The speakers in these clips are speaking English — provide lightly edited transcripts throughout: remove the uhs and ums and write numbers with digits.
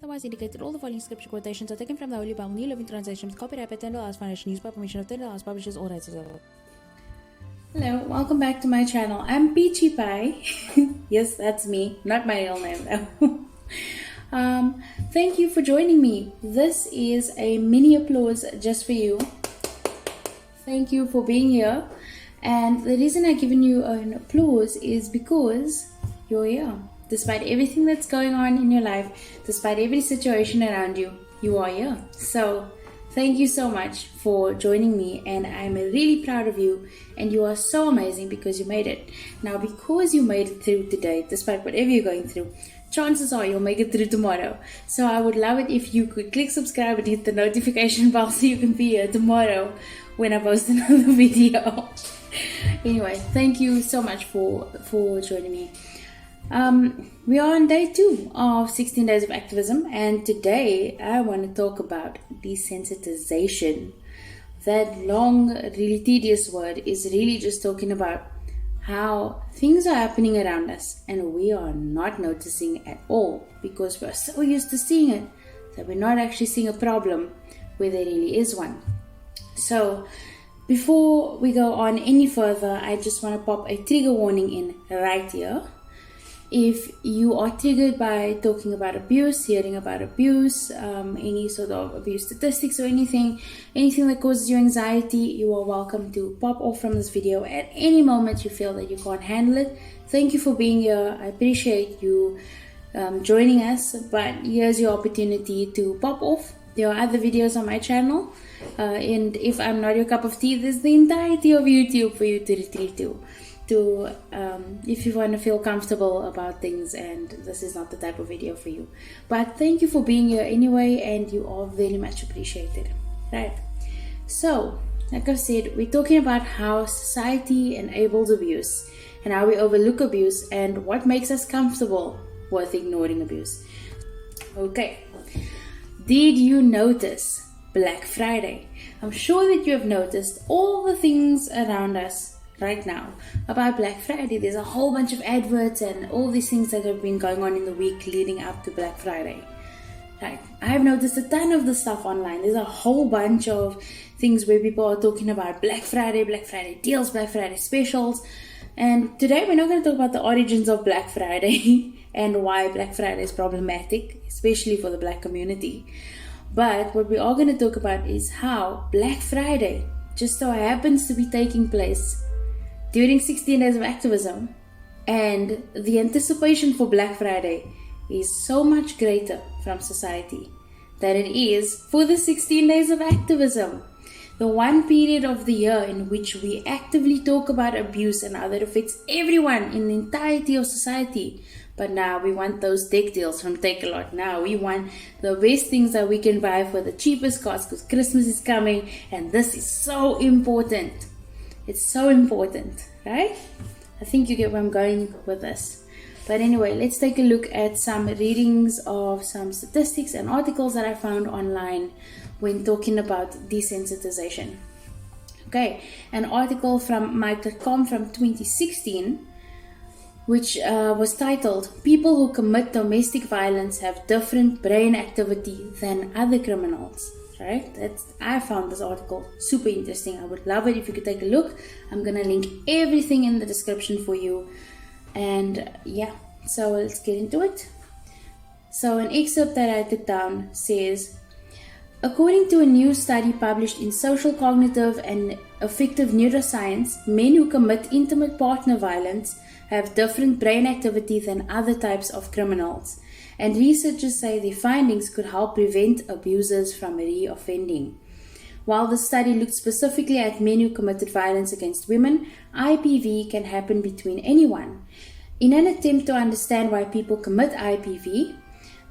Otherwise indicated, all the following scripture quotations are taken from the Holy Bible, New Living Translations, copyright by Tyndale House Foundation, used by permission of Tyndale House Publishers, all rights reserved. Hello, welcome back to my channel. I'm Peachy Pie. Yes, that's me, not my real name though. Thank you for joining me. This is a mini applause just for you. Thank you for being here. And the reason I've given you an applause is because you're here. Despite everything that's going on in your life, despite every situation around you, you are here. So thank you so much for joining me, and I'm really proud of you, and you are so amazing because you made it. Now, because you made it through today, despite whatever you're going through, chances are you'll make it through tomorrow. So I would love it if you could click subscribe and hit the notification bell so you can be here tomorrow when I post another video. Anyway, thank you so much for joining me. We are on day 2 of 16 days of activism, and today I want to talk about desensitization. That long, really tedious word is really just talking about how things are happening around us and we are not noticing at all because we're so used to seeing it that we're not actually seeing a problem where there really is one. So before we go on any further, I just want to pop a trigger warning in right here. If you are triggered by talking about abuse, hearing about abuse, any sort of abuse statistics or anything that causes you anxiety, you are welcome to pop off from this video at any moment you feel that you can't handle it. Thank you for being here. I appreciate you joining us, but here's your opportunity to pop off. There are other videos on my channel, and if I'm not your cup of tea, there's the entirety of YouTube for you to retreat to. If you want to feel comfortable about things and this is not the type of video for you. But thank you for being here anyway, and you are very much appreciated. Right, so like I said, we're talking about how society enables abuse and how we overlook abuse and what makes us comfortable with ignoring abuse. Okay, did you notice Black Friday? I'm sure that you have noticed all the things around us right now about Black Friday. There's a whole bunch of adverts and all these things that have been going on in the week leading up to Black Friday. Right, I have noticed a ton of the stuff online. There's a whole bunch of things where people are talking about Black Friday deals, Black Friday specials. And today we're not going to talk about the origins of Black Friday and why Black Friday is problematic, especially for the Black community. But what we are going to talk about is how Black Friday just so happens to be taking place during 16 days of activism, and the anticipation for Black Friday is so much greater from society than it is for the 16 days of activism. The one period of the year in which we actively talk about abuse and how that affects everyone in the entirety of society. But now we want those deck deals from Take-A-Lot. Now we want the best things that we can buy for the cheapest cost because Christmas is coming and this is so important. It's so important, right? I think you get where I'm going with this. But anyway, let's take a look at some readings of some statistics and articles that I found online when talking about desensitization. Okay, an article from Mike.com from 2016, which was titled, "People who commit domestic violence have different brain activity than other criminals." Right? I found this article super interesting. I would love it if you could take a look. I'm gonna link everything in the description for you. And yeah, so let's get into it. So an excerpt that I took down says, according to a new study published in Social Cognitive and Affective Neuroscience, men who commit intimate partner violence have different brain activity than other types of criminals. And researchers say their findings could help prevent abusers from re-offending. While the study looked specifically at men who committed violence against women, IPV can happen between anyone. In an attempt to understand why people commit IPV,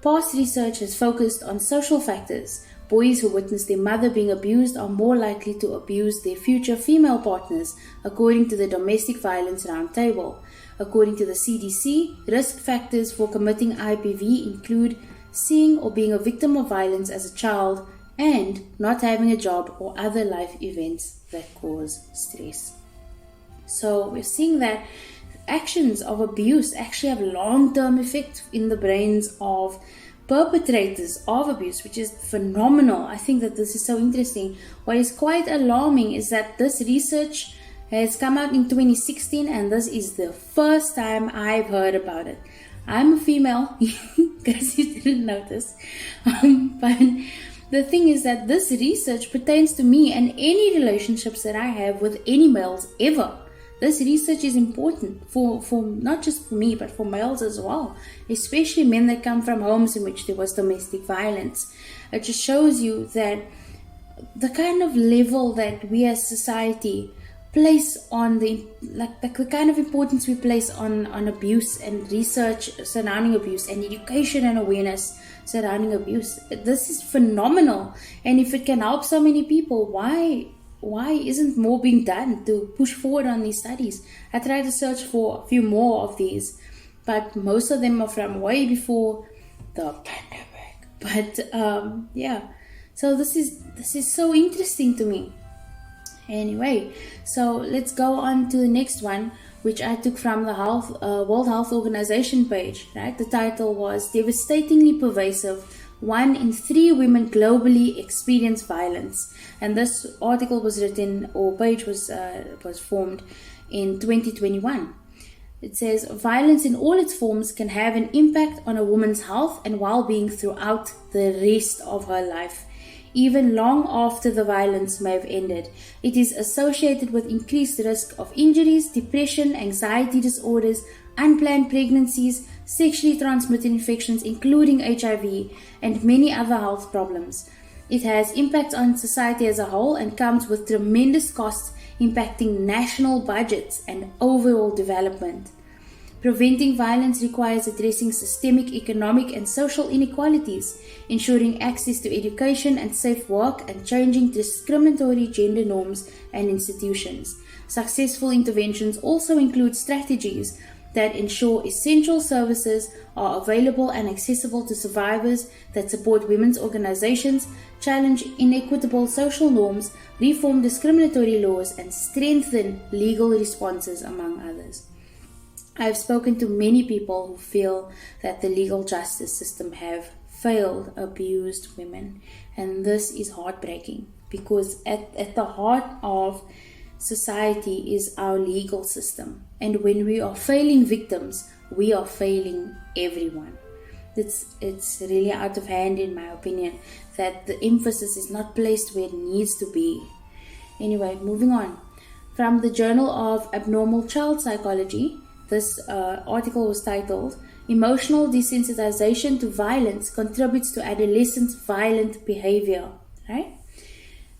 past research has focused on social factors. Boys who witness their mother being abused are more likely to abuse their future female partners, according to the Domestic Violence Roundtable. According to the CDC, risk factors for committing IPV include seeing or being a victim of violence as a child and not having a job or other life events that cause stress. So we're seeing that actions of abuse actually have long-term effects in the brains of perpetrators of abuse, which is phenomenal. I think that this is so interesting. What is quite alarming is that this research has come out in 2016, and this is the first time I've heard about it. I'm a female, because you didn't notice. But the thing is that this research pertains to me and any relationships that I have with any males ever. This research is important for not just for me, but for males as well, especially men that come from homes in which there was domestic violence. It just shows you that the kind of level that we as society place on the kind of importance we place on abuse and research surrounding abuse and education and awareness surrounding abuse. This is phenomenal, and if it can help so many people, why isn't more being done to push forward on these studies? I tried to search for a few more of these, but most of them are from way before the pandemic. But yeah, so this is so interesting to me. Anyway, so let's go on to the next one, which I took from the World Health Organization page. Right, the title was "Devastatingly Pervasive: 1 in 3 women globally experience violence," and this article was written, or page was formed in 2021. It says, "Violence in all its forms can have an impact on a woman's health and well-being throughout the rest of her life. Even long after the violence may have ended, it is associated with increased risk of injuries, depression, anxiety disorders, unplanned pregnancies, sexually transmitted infections including HIV, and many other health problems. It has impacts on society as a whole and comes with tremendous costs impacting national budgets and overall development. Preventing violence requires addressing systemic economic and social inequalities, ensuring access to education and safe work, and changing discriminatory gender norms and institutions. Successful interventions also include strategies that ensure essential services are available and accessible to survivors, that support women's organizations, challenge inequitable social norms, reform discriminatory laws, and strengthen legal responses, among others." I've spoken to many people who feel that the legal justice system have failed abused women, and this is heartbreaking, because at the heart of society is our legal system, and when we are failing victims, we are failing everyone. It's really out of hand, in my opinion, that the emphasis is not placed where it needs to be. Anyway, moving on. From the Journal of Abnormal Child Psychology, this article was titled, "Emotional Desensitization to Violence Contributes to Adolescents' Violent Behavior." Right?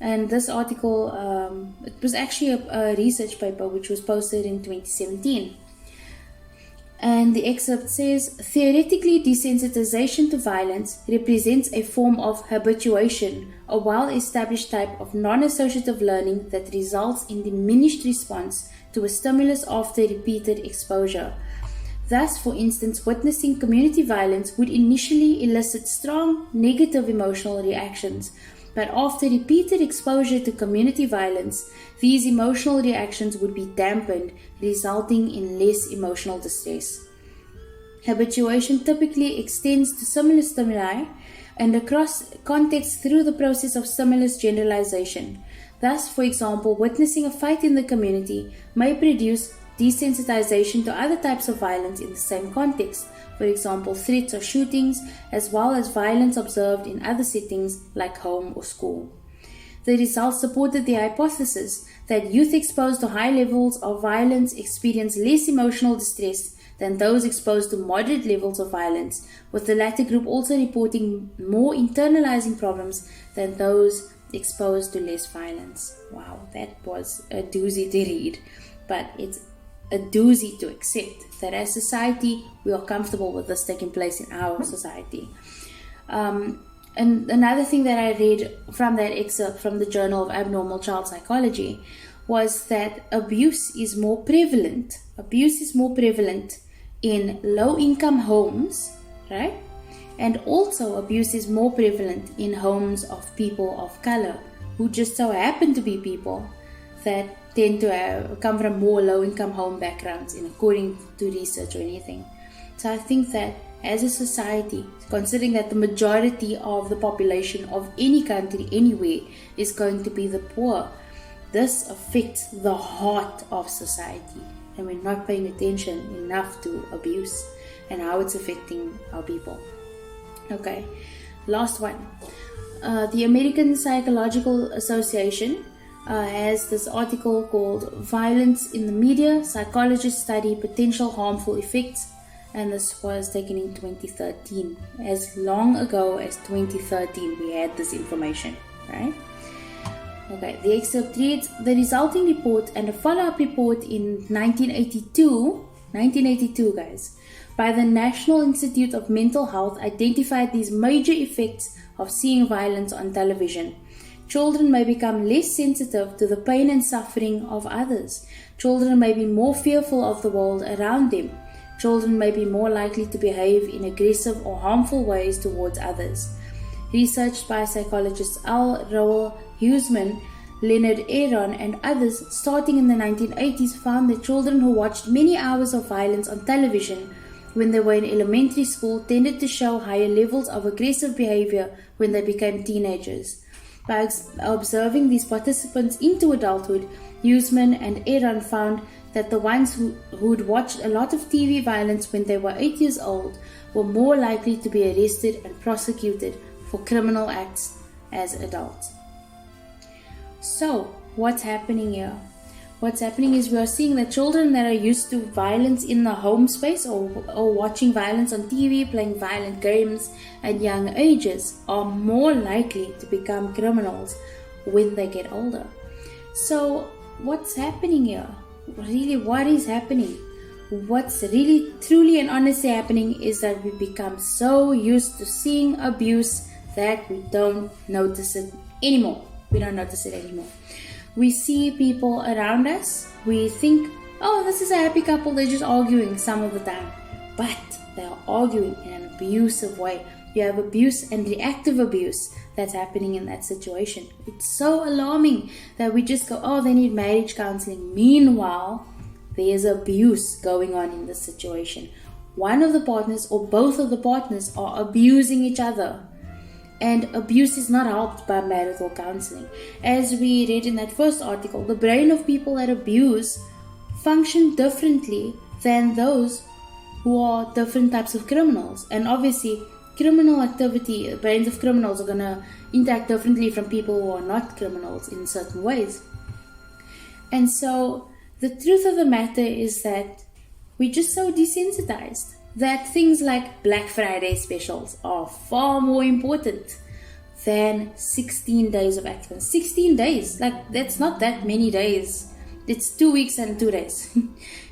And this article, it was actually a research paper which was posted in 2017. And the excerpt says, "Theoretically, desensitization to violence represents a form of habituation, a well-established type of non-associative learning that results in diminished response to a stimulus after repeated exposure. Thus, for instance, witnessing community violence would initially elicit strong negative emotional reactions, but after repeated exposure to community violence, these emotional reactions would be dampened, resulting in less emotional distress. Habituation typically extends to similar stimuli and across contexts through the process of stimulus generalization. Thus, for example, witnessing a fight in the community may produce desensitization to other types of violence in the same context, for example, threats or shootings, as well as violence observed in other settings like home or school. The results supported the hypothesis that youth exposed to high levels of violence experience less emotional distress than those exposed to moderate levels of violence, with the latter group also reporting more internalizing problems than those exposed to less violence. Wow, that was a doozy to read, but it's a doozy to accept that as society we are comfortable with this taking place in our society. And another thing that I read from that excerpt from the Journal of Abnormal Child Psychology was that abuse is more prevalent in low-income homes, right? And also abuse is more prevalent in homes of people of color, who just so happen to be people that tend to come from more low-income home backgrounds, according to research or anything. So I think that as a society, considering that the majority of the population of any country, anywhere, is going to be the poor, this affects the heart of society, and we're not paying attention enough to abuse and how it's affecting our people. Okay, last one. The American Psychological Association has this article called Violence in the Media, Psychologists Study Potential Harmful Effects, and this was taken in 2013. As long ago as 2013 we had this information, right? Okay, the excerpt reads, the resulting report and a follow-up report in 1982 guys, by the National Institute of Mental Health identified these major effects of seeing violence on television. Children may become less sensitive to the pain and suffering of others. Children may be more fearful of the world around them. Children may be more likely to behave in aggressive or harmful ways towards others. Research by psychologists L. Roel Huisman, Leonard Aron, and others starting in the 1980s found that children who watched many hours of violence on television when they were in elementary school tended to show higher levels of aggressive behavior when they became teenagers. By observing these participants into adulthood, Huisman and Aron found that the ones who'd watched a lot of TV violence when they were 8 years old were more likely to be arrested and prosecuted for criminal acts as adults. So, what's happening here? What's happening is we are seeing that children that are used to violence in the home space or watching violence on TV, playing violent games at young ages are more likely to become criminals when they get older. So what's happening here? Really, what is happening? What's really, truly and honestly happening is that we become so used to seeing abuse that we don't notice it anymore. We see people around us, we think, oh, this is a happy couple, they're just arguing some of the time. But they are arguing in an abusive way. You have abuse and reactive abuse that's happening in that situation. It's so alarming that we just go, oh, they need marriage counseling. Meanwhile, there's abuse going on in this situation. One of the partners or both of the partners are abusing each other. And abuse is not helped by marital counseling. As we read in that first article, the brain of people that abuse function differently than those who are different types of criminals. And obviously, criminal activity, brains of criminals are going to interact differently from people who are not criminals in certain ways. And so, the truth of the matter is that we're just so desensitized that things like Black Friday specials are far more important than 16 days of abstinence. 16 days, like that's not that many days. It's 2 weeks and 2 days,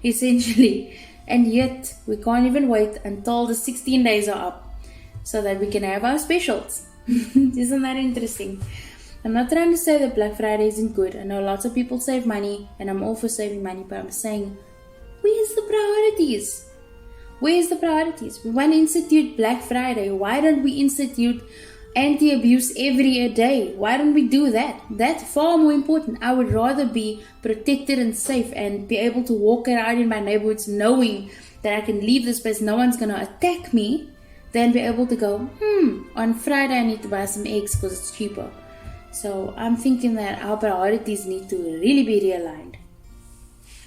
essentially. And yet, we can't even wait until the 16 days are up so that we can have our specials. Isn't that interesting? I'm not trying to say that Black Friday isn't good. I know lots of people save money, and I'm all for saving money, but I'm saying, where's the priorities? Where's the priorities? We want to institute Black Friday. Why don't we institute anti-abuse every day? Why don't we do that? That's far more important. I would rather be protected and safe and be able to walk around in my neighborhoods knowing that I can leave this place, no one's going to attack me, than be able to go, on Friday I need to buy some eggs because it's cheaper. So I'm thinking that our priorities need to really be realigned.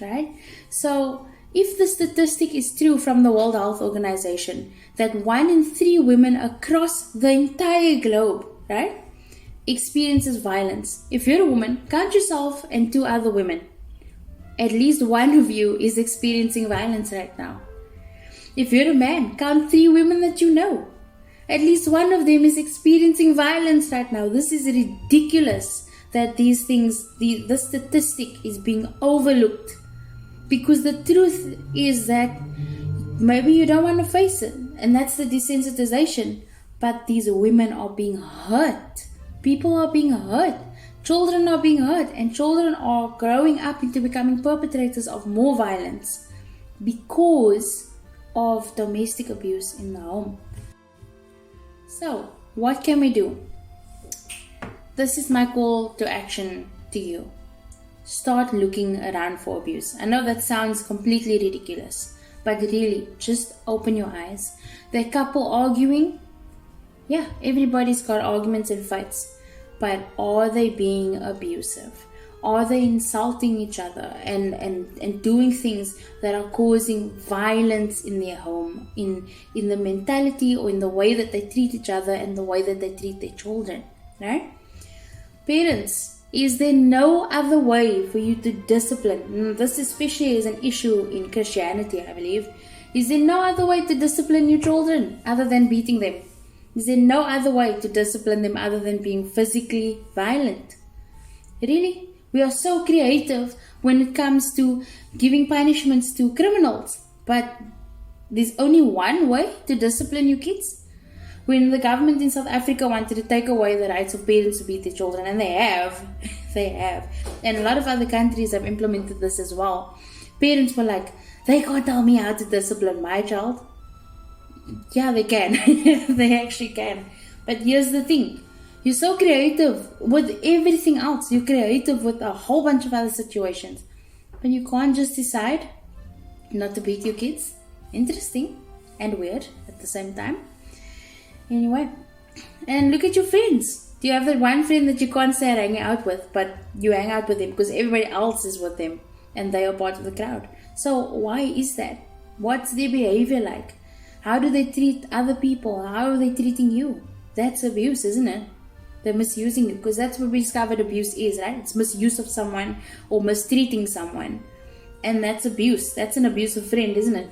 Right? So if the statistic is true from the World Health Organization that 1 in 3 women across the entire globe, right, experiences violence. If you're a woman, count yourself and 2 other women. At least one of you is experiencing violence right now. If you're a man, count 3 women that you know. At least one of them is experiencing violence right now. This is ridiculous that these things, the statistic is being overlooked. Because the truth is that maybe you don't want to face it. And that's the desensitization. But these women are being hurt. People are being hurt. Children are being hurt. And children are growing up into becoming perpetrators of more violence. Because of domestic abuse in the home. So, what can we do? This is my call to action to you. Start looking around for abuse. I know that sounds completely ridiculous, But really, just open your eyes. The couple arguing, yeah, everybody's got arguments and fights. But are they being abusive? Are they insulting each other and doing things that are causing violence in their home, in the mentality or in the way that they treat each other and the way that they treat their children, right? Parents, is there no other way for you to discipline? This especially is an issue in Christianity, I believe. Is there no other way to discipline your children other than beating them? Is there no other way to discipline them other than being physically violent? Really? We are so creative when it comes to giving punishments to criminals. But there's only one way to discipline your kids. When the government in South Africa wanted to take away the rights of parents to beat their children, and they have. And a lot of other countries have implemented this as well. Parents were like, they can't tell me how to discipline my child. Yeah, they can. They actually can. But here's the thing. You're so creative with everything else. You're creative with a whole bunch of other situations. But you can't just decide not to beat your kids. Interesting and weird at the same time. Anyway, and look at your friends. Do you have that one friend that you can't say hanging out with, but you hang out with them because everybody else is with them and they are part of the crowd? So why is that? What's their behavior like? How do they treat other people? How are they treating you? That's abuse, isn't it? They're misusing you, because that's what we discovered abuse is, right? It's misuse of someone or mistreating someone. And that's abuse. That's an abusive friend, isn't it?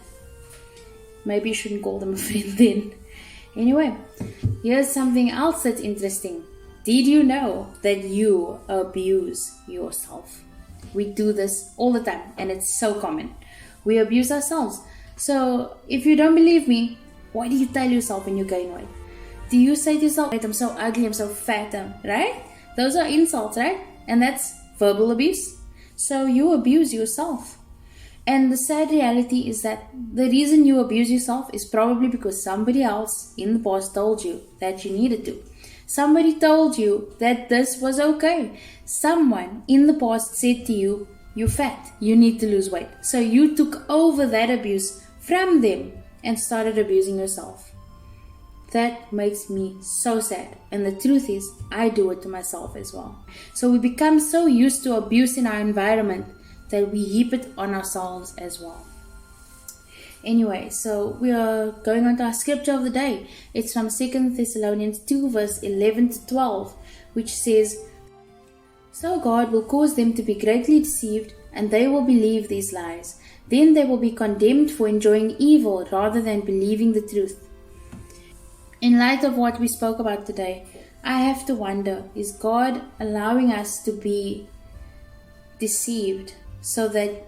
Maybe you shouldn't call them a friend then. Anyway, here's something else that's interesting. Did you know that you abuse yourself? We do this all the time, and it's so common. We abuse ourselves. So if you don't believe me, what do you tell yourself when you gain weight? Do you say to yourself, I'm so ugly, I'm so fat, right? Those are insults, right? And that's verbal abuse. So you abuse yourself. And the sad reality is that the reason you abuse yourself is probably because somebody else in the past told you that you needed to. Somebody told you that this was okay. Someone in the past said to you, you're fat, you need to lose weight. So you took over that abuse from them and started abusing yourself. That makes me so sad. And the truth is, I do it to myself as well. So we become so used to abuse in our environment that we heap it on ourselves as well. Anyway, so we are going on to our scripture of the day. It's from 2 Thessalonians 2 verse 11 to 12, which says, So God will cause them to be greatly deceived, and they will believe these lies. Then they will be condemned for enjoying evil rather than believing the truth. In light of what we spoke about today, I have to wonder, is God allowing us to be deceived so that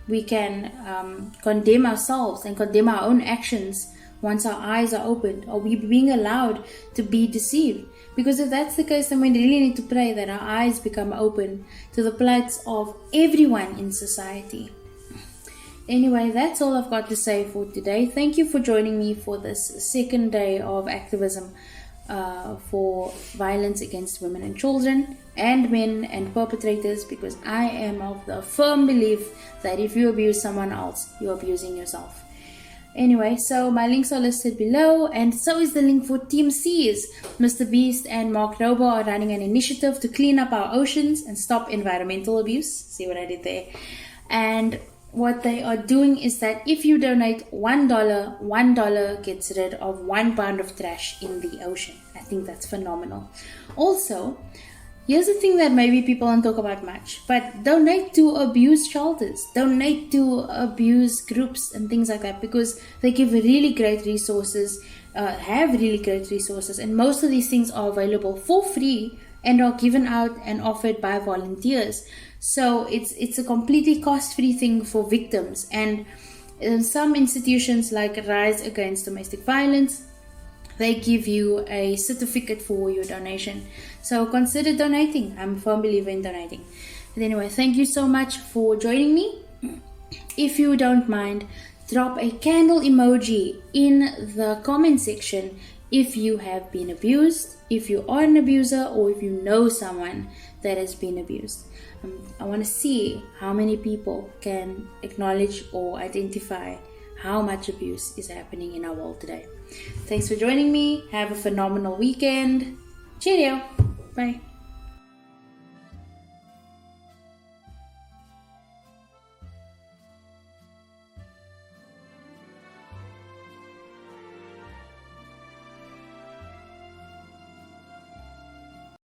we can condemn ourselves and condemn our own actions once our eyes are opened? Are we being allowed to be deceived? Because if that's the case, then we really need to pray that our eyes become open to the plights of everyone in society. Anyway, that's all I've got to say for today. Thank you for joining me for this second day of activism for violence against women and children and men and perpetrators, because I am of the firm belief that if you abuse someone else, you're abusing yourself. Anyway, so my links are listed below, and so is the link for Team C's. Mr. Beast and Mark Robo are running an initiative to clean up our oceans and stop environmental abuse. See what I did there? And what they are doing is that if you donate $1 gets rid of 1 pound of trash in the ocean. I think that's phenomenal. Also, here's the thing that maybe people don't talk about much, but donate to abuse shelters, donate to abuse groups and things like that, because they give really great resources, have really great resources, and most of these things are available for free and are given out and offered by volunteers. So it's a completely cost-free thing for victims. And in some institutions like Rise Against Domestic Violence, they give you a certificate for your donation. So consider donating. I'm a firm believer in donating. But anyway, thank you so much for joining me. If you don't mind, drop a candle emoji in the comment section if you have been abused, if you are an abuser, or if you know someone that has been abused. I want to see how many people can acknowledge or identify how much abuse is happening in our world today. Thanks for joining me. Have a phenomenal weekend. Cheerio. Bye.